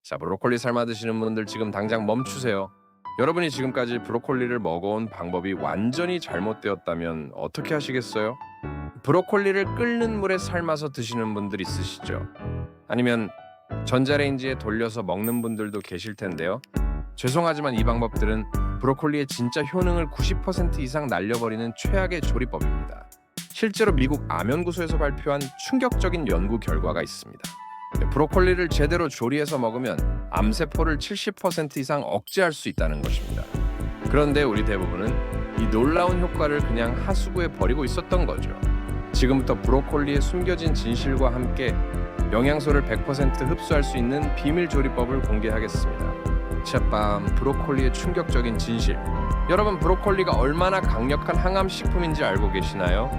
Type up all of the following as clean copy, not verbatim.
자, 브로콜리 삶아 드시는 분들 지금 당장 멈추세요. 여러분이 지금까지 브로콜리를 먹어온 방법이 완전히 잘못되었다면 어떻게 하시겠어요? 브로콜리를 끓는 물에 삶아서 드시는 분들 있으시죠? 아니면 전자레인지에 돌려서 먹는 분들도 계실 텐데요. 죄송하지만 이 방법들은 브로콜리의 진짜 효능을 90% 이상 날려버리는 최악의 조리법입니다. 실제로 미국 암연구소에서 발표한 충격적인 연구 결과가 있습니다. 브로콜리를 제대로 조리해서 먹으면 암세포를 70% 이상 억제할 수 있다는 것입니다. 그런데 우리 대부분은 이 놀라운 효과를 그냥 하수구에 버리고 있었던 거죠. 지금부터 브로콜리의 숨겨진 진실과 함께 영양소를 100% 흡수할 수 있는 비밀 조리법을 공개하겠습니다. 챗밤 브로콜리의 충격적인 진실. 여러분, 브로콜리가 얼마나 강력한 항암 식품인지 알고 계시나요?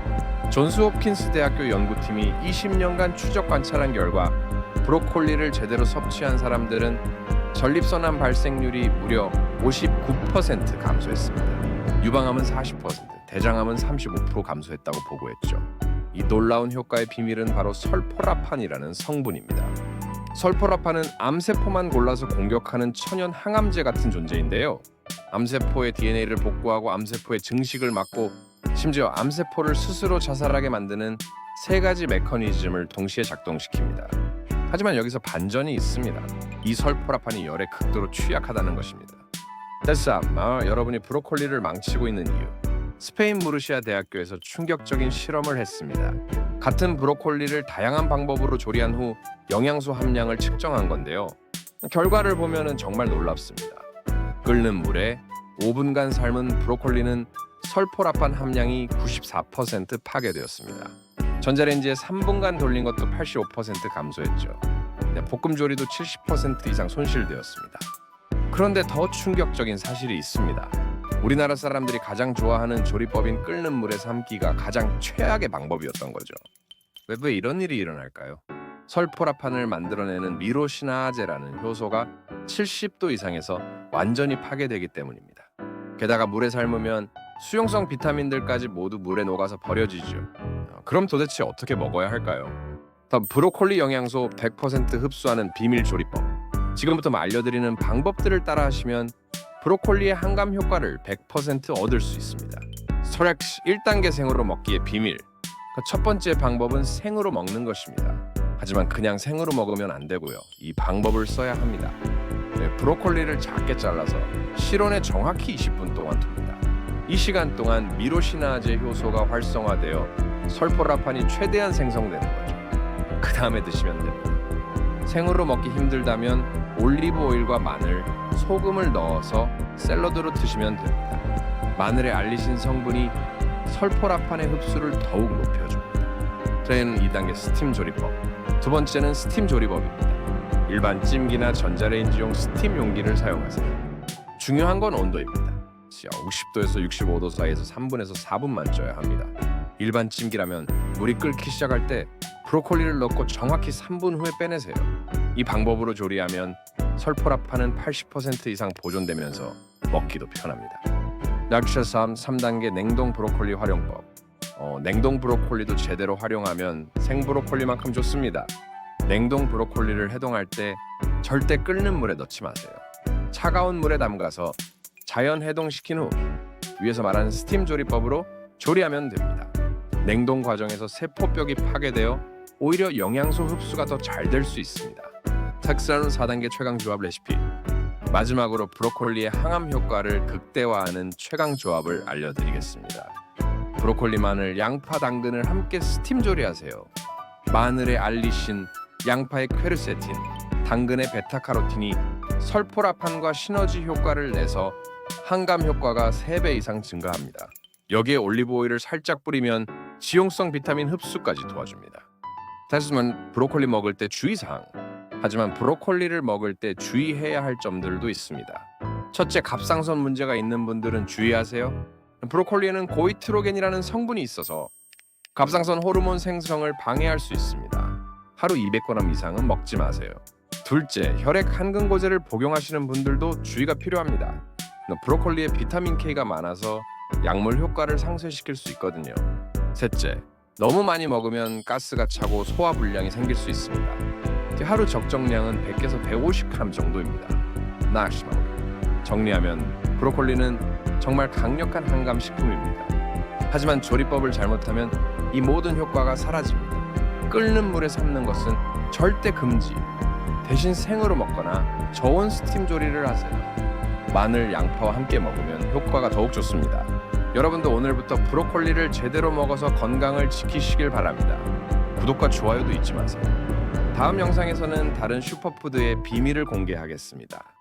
존스 홉킨스 대학교 연구팀이 20년간 추적 관찰한 결과 브로콜리를 제대로 섭취한 사람들은 전립선암 발생률이 무려 59% 감소했습니다. 유방암은 40%, 대장암은 35% 감소했다고 보고했죠. 이 놀라운 효과의 비밀은 바로 설포라판이라는 성분입니다. 설포라판은 암세포만 골라서 공격하는 천연 항암제 같은 존재인데요. 암세포의 DNA를 복구하고 암세포의 증식을 막고 심지어 암세포를 스스로 자살하게 만드는 세 가지 메커니즘을 동시에 작동시킵니다. 하지만 여기서 반전이 있습니다. 이 설포라판이 열에 극도로 취약하다는 것입니다. 됐어, 여러분이 브로콜리를 망치고 있는 이유. 스페인 무르시아 대학교에서 충격적인 실험을 했습니다. 같은 브로콜리를 다양한 방법으로 조리한 후 영양소 함량을 측정한 건데요. 결과를 보면 정말 놀랍습니다. 끓는 물에 5분간 삶은 브로콜리는 설포라판 함량이 94% 파괴되었습니다. 전자레인지에 3분간 돌린 것도 85% 감소했죠. 볶음 조리도 70% 이상 손실되었습니다. 그런데 더 충격적인 사실이 있습니다. 우리나라 사람들이 가장 좋아하는 조리법인 끓는 물에 삶기가 가장 최악의 방법이었던 거죠. 왜 이런 일이 일어날까요? 설포라판을 만들어내는 미로시나아제라는 효소가 70도 이상에서 완전히 파괴되기 때문입니다. 게다가 물에 삶으면 수용성 비타민들까지 모두 물에 녹아서 버려지죠. 그럼 도대체 어떻게 먹어야 할까요? 다음, 브로콜리 영양소 100% 흡수하는 비밀 조리법. 지금부터 알려드리는 방법들을 따라하시면 브로콜리의 항암 효과를 100% 얻을 수 있습니다. 소렉스 1단계 생으로 먹기의 비밀. 첫 번째 방법은 생으로 먹는 것입니다. 하지만 그냥 생으로 먹으면 안 되고요. 이 방법을 써야 합니다. 브로콜리를 작게 잘라서 실온에 정확히 20분 동안 둡니다. 이 시간 동안 미로시나아제 효소가 활성화되어 설포라판이 최대한 생성되는 거죠. 그 다음에 드시면 됩니다. 생으로 먹기 힘들다면 올리브 오일과 마늘, 소금을 넣어서 샐러드로 드시면 됩니다. 마늘의 알리신 성분이 설포라판의 흡수를 더욱 높여줍니다. 저희는 2단계 스팀 조리법. 두 번째는 스팀 조리법입니다. 일반 찜기나 전자레인지용 스팀 용기를 사용하세요. 중요한 건 온도입니다. 50도에서 65도 사이에서 3분에서 4분만 쪄야 합니다. 일반 찜기라면 물이 끓기 시작할 때 브로콜리를 넣고 정확히 3분 후에 빼내세요. 이 방법으로 조리하면 설포라판은 80% 이상 보존되면서 먹기도 편합니다. 락셔 3단계 냉동 브로콜리 활용법. 냉동 브로콜리도 제대로 활용하면 생 브로콜리만큼 좋습니다. 냉동 브로콜리를 해동할 때 절대 끓는 물에 넣지 마세요. 차가운 물에 담가서 자연 해동시킨 후 위에서 말하는 스팀 조리법으로 조리하면 됩니다. 냉동 과정에서 세포벽이 파괴되어 오히려 영양소 흡수가 더 잘 될 수 있습니다. 텍스라는 4단계 최강 조합 레시피. 마지막으로 브로콜리의 항암 효과를 극대화하는 최강 조합을 알려드리겠습니다. 브로콜리, 마늘, 양파, 당근을 함께 스팀 조리하세요. 마늘의 알리신, 양파의 퀘르세틴, 당근의 베타카로틴이 설포라판과 시너지 효과를 내서 항암 효과가 3배 이상 증가합니다. 여기에 올리브 오일을 살짝 뿌리면 지용성 비타민 흡수까지 도와줍니다. 다시만 브로콜리 먹을 때 주의사항. 하지만 브로콜리를 먹을 때 주의해야 할 점들도 있습니다. 첫째, 갑상선 문제가 있는 분들은 주의하세요. 브로콜리에는 고이트로겐이라는 성분이 있어서 갑상선 호르몬 생성을 방해할 수 있습니다. 하루 200g 이상은 먹지 마세요. 둘째, 혈액 한근고제를 복용하시는 분들도 주의가 필요합니다. 브로콜리에 비타민 K가 많아서 약물 효과를 상쇄시킬 수 있거든요. 셋째, 너무 많이 먹으면 가스가 차고 소화 불량이 생길 수 있습니다. 하루 적정량은 100에서 150g 정도입니다. 나시마우리. 정리하면 브로콜리는 정말 강력한 항암 식품입니다. 하지만 조리법을 잘못하면 이 모든 효과가 사라집니다. 끓는 물에 삶는 것은 절대 금지. 대신 생으로 먹거나 저온 스팀 조리를 하세요. 마늘, 양파와 함께 먹으면 효과가 더욱 좋습니다. 여러분도 오늘부터 브로콜리를 제대로 먹어서 건강을 지키시길 바랍니다. 구독과 좋아요도 잊지 마세요. 다음 영상에서는 다른 슈퍼푸드의 비밀을 공개하겠습니다.